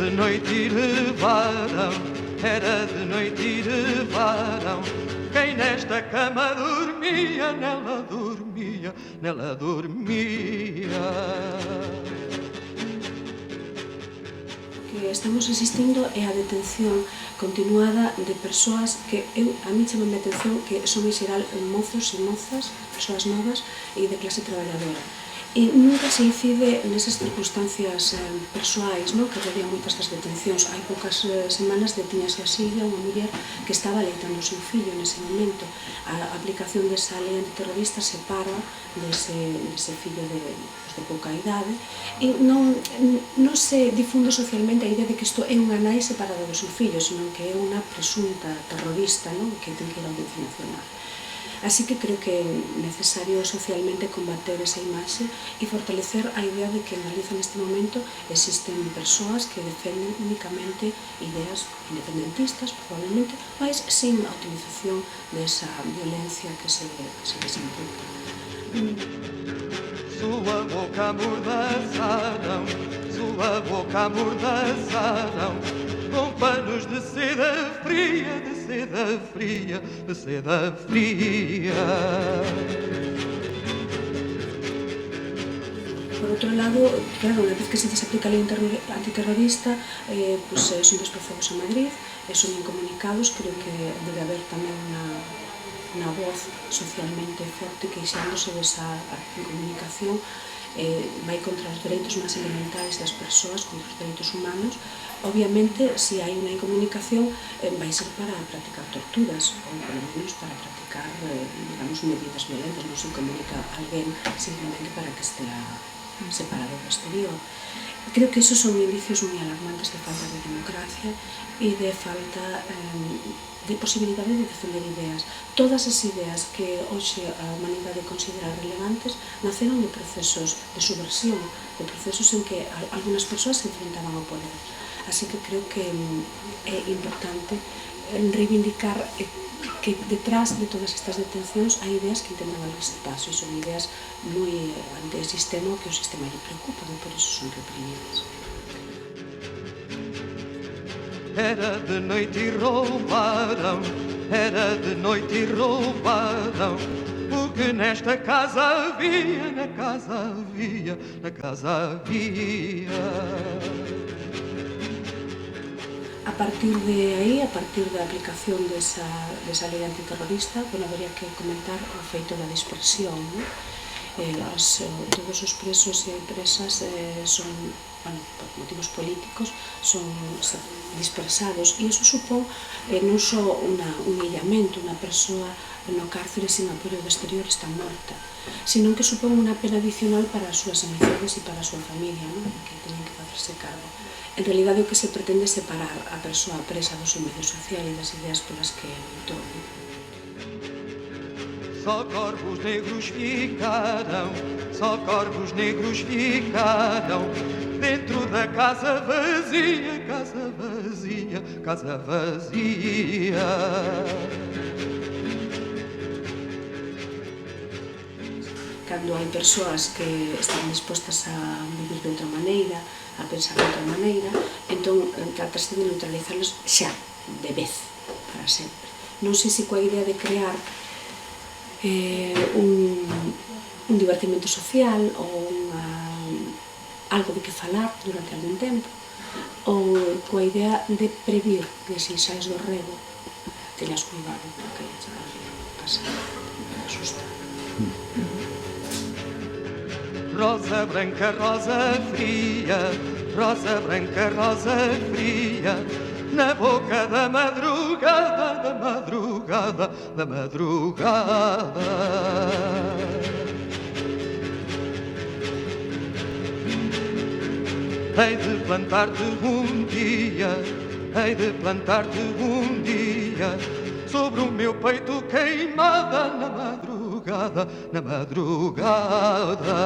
de noite e de varão, era de noite e de varão. Quem nesta cama dormia, nela dormia, nela dormia. O que estamos asistindo é a detención continuada de persoas que a mí chama a atención que son en xeral mozos e mozas, persoas novas e de clase traballadora. E nunca se incide nesas circunstancias persoais, no? Que rodean moitas das detencións. Hai poucas semanas detíñase a Silvia, unha muller que estaba leitando o seu fillo nese momento. A aplicación desa lei antiterrorista separa dese fillo de pouca idade e non se difunde socialmente a idea de que isto é unha nai separada do seu fillo, senón que é unha presunta terrorista, no? Que ten que ir á Audiencia Nacional. Así que creo que é necesario socialmente combater esa imaxe e fortalecer a idea de que en Galiza neste momento existen persoas que defenden únicamente ideas independentistas, probablemente, mas sin a utilización desa violencia que se desimplica. Sua boca amordaçaram, sua boca amordaçaram, com panos de seda fria, de seda fria, de seda fria. Por outro lado, claro, unha vez que se desaplica a lei antiterrorista, son desplazados a Madrid, son incomunicados. Creo que debe haber tamén unha voz socialmente forte queixándose desa incomunicación. Vai contra os dereitos máis elementais das persoas, contra os dereitos humanos. Obviamente, se hai unha incomunicación, vai ser para practicar torturas, ou polo menos para practicar, digamos, medidas violentas. Non se comunica a alguén simplemente para que estea separado do exterior. Creo que esos son indicios moi alarmantes de falta de democracia e de falta de posibilidade de defender ideas. Todas as ideas que hoxe a humanidade considera relevantes naceron de procesos de subversión, de procesos en que algunhas persoas se enfrentaban ao poder. Así que creo que é importante reivindicar que detrás de todas estas detencións hai ideas que intentan abrirse paso e son ideas moi anti-sistema que o sistema lle preocupa e por iso son reprimidas. Era de noite e roubaram, era de noite e roubaram o que nesta casa havia, na casa havia, na casa havia. A partir de aí, a partir da aplicación desa lei antiterrorista, habería que comentar o feito da dispersión. Todos os presos e presas son, por motivos políticos, son dispersados e iso supón non só un illamento, unha persoa no cárcere sin apoio do exterior está morta, senón que supón unha pena adicional para as súas amizades e para a súa familia, que teñen que facerse cargo. En realidade, o que se pretende é separar a persoa presa do seu medio social e das ideas polas que lutou. Só corvos negros ficaram, só corvos negros ficaram dentro da casa vazia, casa vazia, casa vazia. Cando hai persoas que están dispostas a vivir de outra maneira, a pensar de outra maneira, entón tratase de neutralizarlos xa, de vez, para sempre. Non sei se coa idea de crear un divertimento social ou algo de que falar durante algún tempo, ou coa idea de previr que se sais do rego teñas cuidado porque pasa, asusta. Rosa branca, rosa fria, rosa branca, rosa fria, na boca da madrugada, da madrugada, da madrugada. Hei de plantar-te um dia, hei de plantar-te um dia, sobre o meu peito queimada na madrugada, na madrugada.